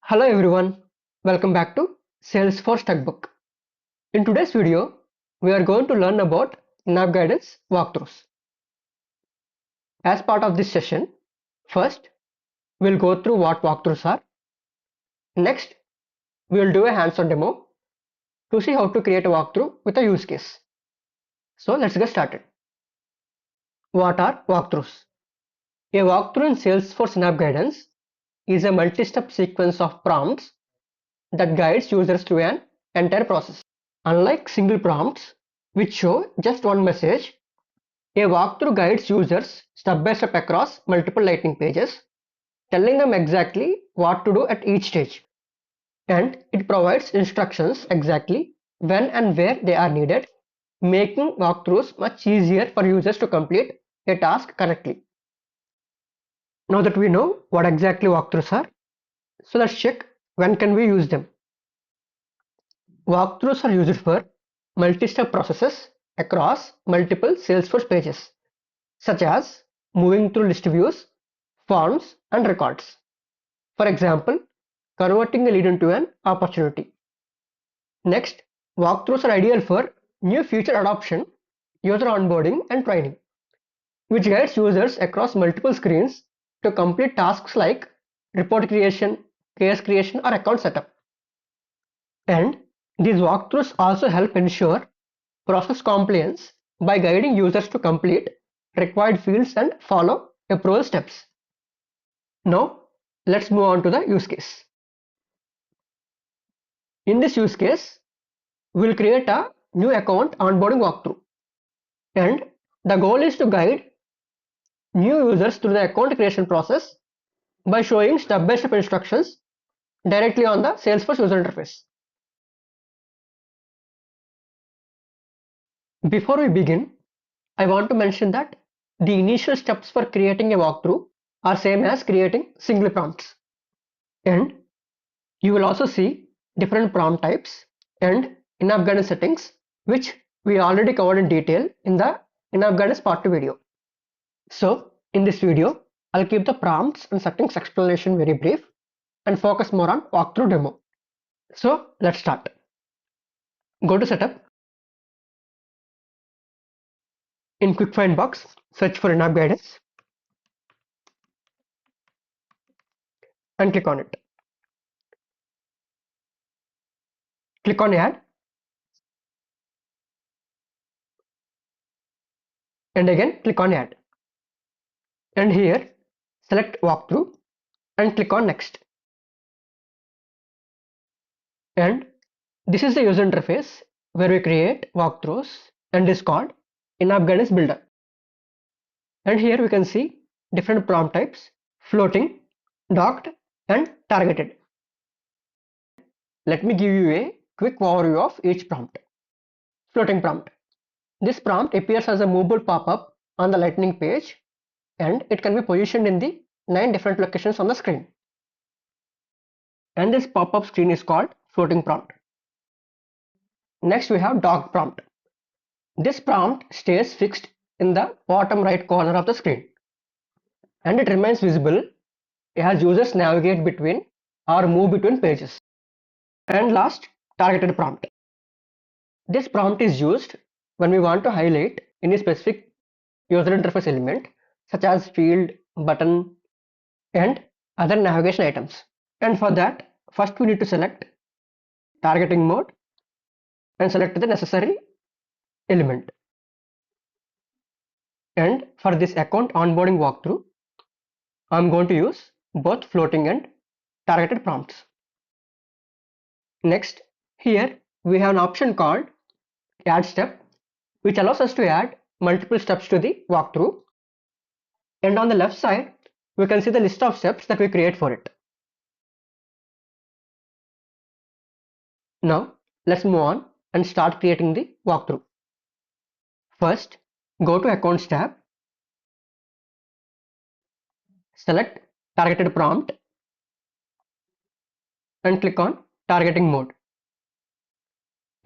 Hello everyone, welcome back to Salesforce Textbook. In today's video, we are going to learn about In-App Guidance Walkthroughs. As part of this session, first we'll go through what walkthroughs are. Next, we will do a hands-on demo to see how to create a walkthrough with a use case. So let's get started. What are walkthroughs? A walkthrough in Salesforce In-App Guidance is a multi-step sequence of prompts that guides users through an entire process. Unlike single prompts, which show just one message, a walkthrough guides users step by step across multiple lightning pages, telling them exactly what to do at each stage. And it provides instructions exactly when and where they are needed, making walkthroughs much easier for users to complete a task correctly. Now that we know what exactly walkthroughs are, so let's check when can we use them. Walkthroughs are used for multi-step processes across multiple Salesforce pages, such as moving through list views, forms, and records. For example, converting a lead into an opportunity. Next, walkthroughs are ideal for new feature adoption, user onboarding, and training, which guides users across multiple screens to complete tasks like report creation, case creation, or account setup. And these walkthroughs also help ensure process compliance by guiding users to complete required fields and follow approval steps. Now, let's move on to the use case. In this use case, we'll create a new account onboarding walkthrough. And the goal is to guide new users through the account creation process by showing step-by-step instructions directly on the Salesforce user interface. Before we begin, I want to mention that the initial steps for creating a walkthrough are same as creating single prompts. And you will also see different prompt types and in-app guidance settings, which we already covered in detail in the in-app guidance part 2 video. So in this video, I'll keep the prompts and settings explanation very brief and focus more on walkthrough demo. So let's start. Go to setup. In quick find box, search for in-app guidance and click on it. Click on add and again click on add. And here select walkthrough and click on next. And this is the user interface where we create walkthroughs and is called in-app guidance builder. And here we can see different prompt types: floating, docked, and targeted. Let me give you a quick overview of each prompt. Floating prompt. This prompt appears as a movable pop-up on the lightning page, and it can be positioned in the 9 different locations on the screen. And this pop-up screen is called floating prompt. Next we have docked prompt. This prompt stays fixed in the bottom right corner of the screen, and it remains visible as users navigate between or move between pages. And last, targeted prompt. This prompt is used when we want to highlight any specific user interface element such as field, button, and other navigation items. And for that, first we need to select targeting mode and select the necessary element. And for this account onboarding walkthrough, I'm going to use both floating and targeted prompts. Next, here we have an option called add step, which allows us to add multiple steps to the walkthrough. And on the left side, we can see the list of steps that we create for it. Now, let's move on and start creating the walkthrough. First, go to Accounts tab, select Targeted Prompt, and click on Targeting Mode.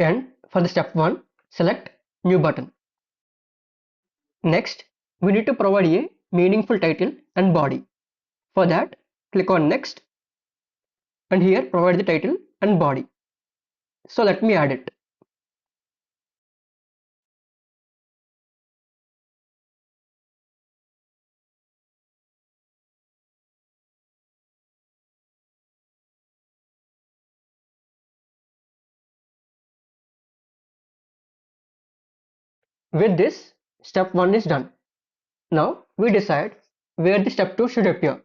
And for the step 1, select New button. Next, we need to provide a meaningful title and body. For that, click on Next and here provide the title and body. So let me add it. With this, step 1 is done. Now we decide where the step 2 should appear.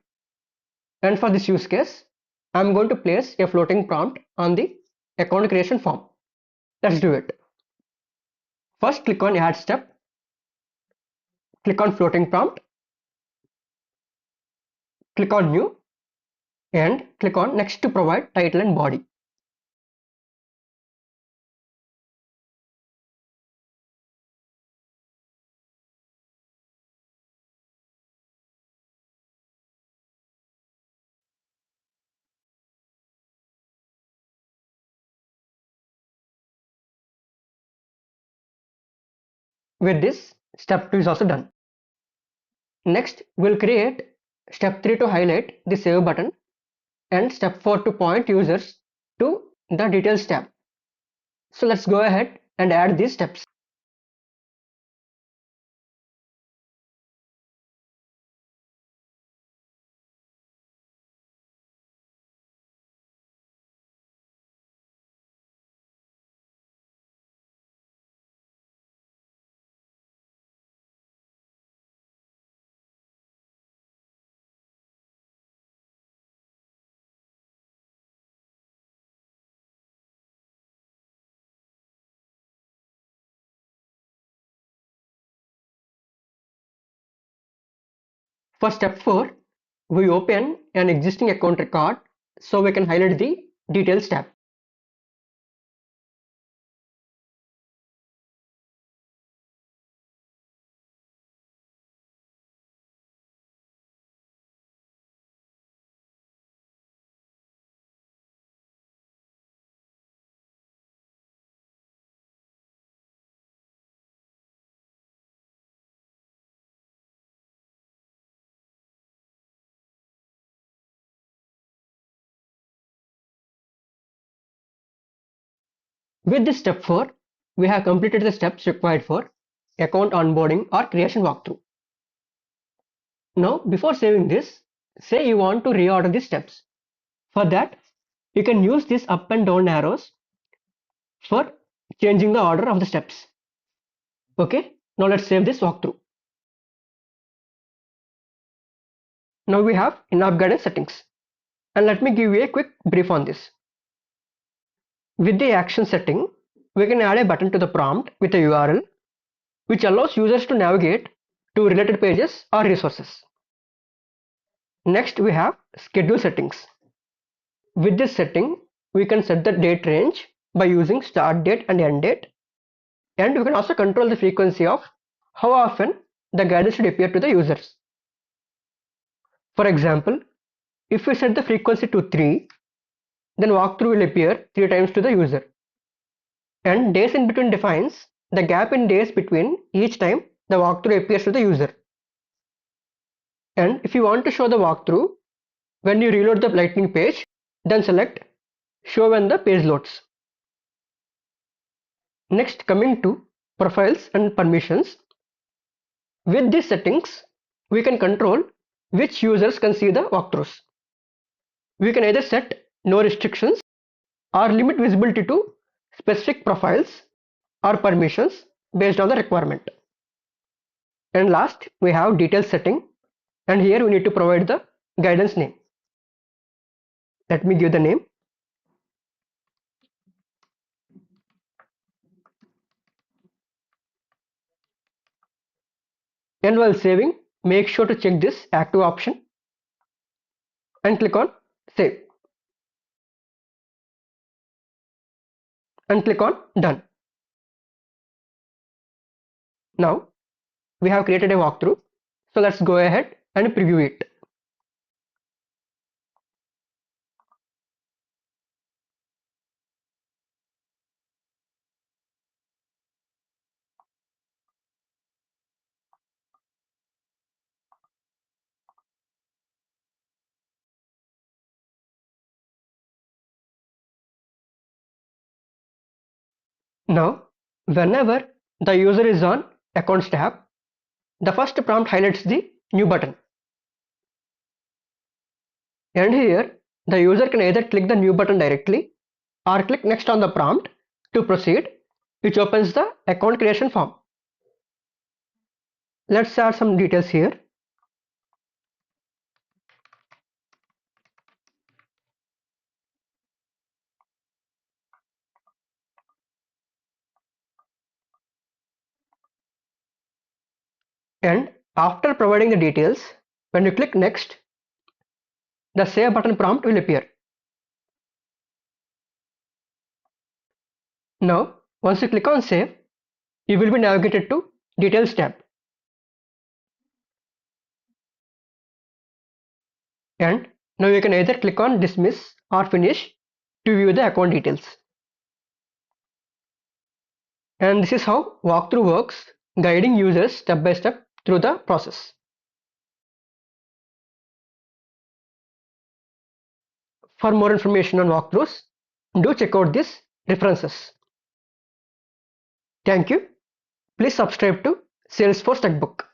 And for this use case, I'm going to place a floating prompt on the account creation form. Let's do it. First click on add step, click on floating prompt, click on new, and click on next to provide title and body. With this, step 2 is also done. Next, we'll create step 3 to highlight the save button and step 4 to point users to the details tab. So let's go ahead and add these steps. For step 4, we open an existing account record so we can highlight the details tab. With this step 4, we have completed the steps required for account onboarding or creation walkthrough. Now, before saving this, say you want to reorder the steps. For that, you can use these up and down arrows for changing the order of the steps. Okay, now let's save this walkthrough. Now we have in-app guidance settings. And let me give you a quick brief on this. With the action setting, we can add a button to the prompt with a URL which allows users to navigate to related pages or resources. Next, we have schedule settings. With this setting, we can set the date range by using start date and end date, and we can also control the frequency of how often the guidance should appear to the users. For example, if we set the frequency to 3, then walkthrough will appear 3 times to the user. And days in between defines the gap in days between each time the walkthrough appears to the user. And if you want to show the walkthrough when you reload the lightning page, then select show when the page loads. Next, coming to profiles and permissions. With these settings, we can control which users can see the walkthroughs. We can either set no restrictions or limit visibility to specific profiles or permissions based on the requirement. And last, we have details setting, and here we need to provide the guidance name. Let me give the name. And while saving, make sure to check this active option and click on save and click on done. Now we have created a walkthrough, so let's go ahead and preview it. Now, whenever the user is on Accounts tab, the first prompt highlights the New button. And here, the user can either click the New button directly or click Next on the prompt to proceed, which opens the account creation form. Let's add some details here. And after providing the details, when you click Next, the Save button prompt will appear. Now, once you click on Save, you will be navigated to Details tab. And now you can either click on Dismiss or Finish to view the account details. And this is how walkthrough works, guiding users step by step through the process. For more information on walkthroughs, do check out these references. Thank you. Please subscribe to Salesforce Textbook.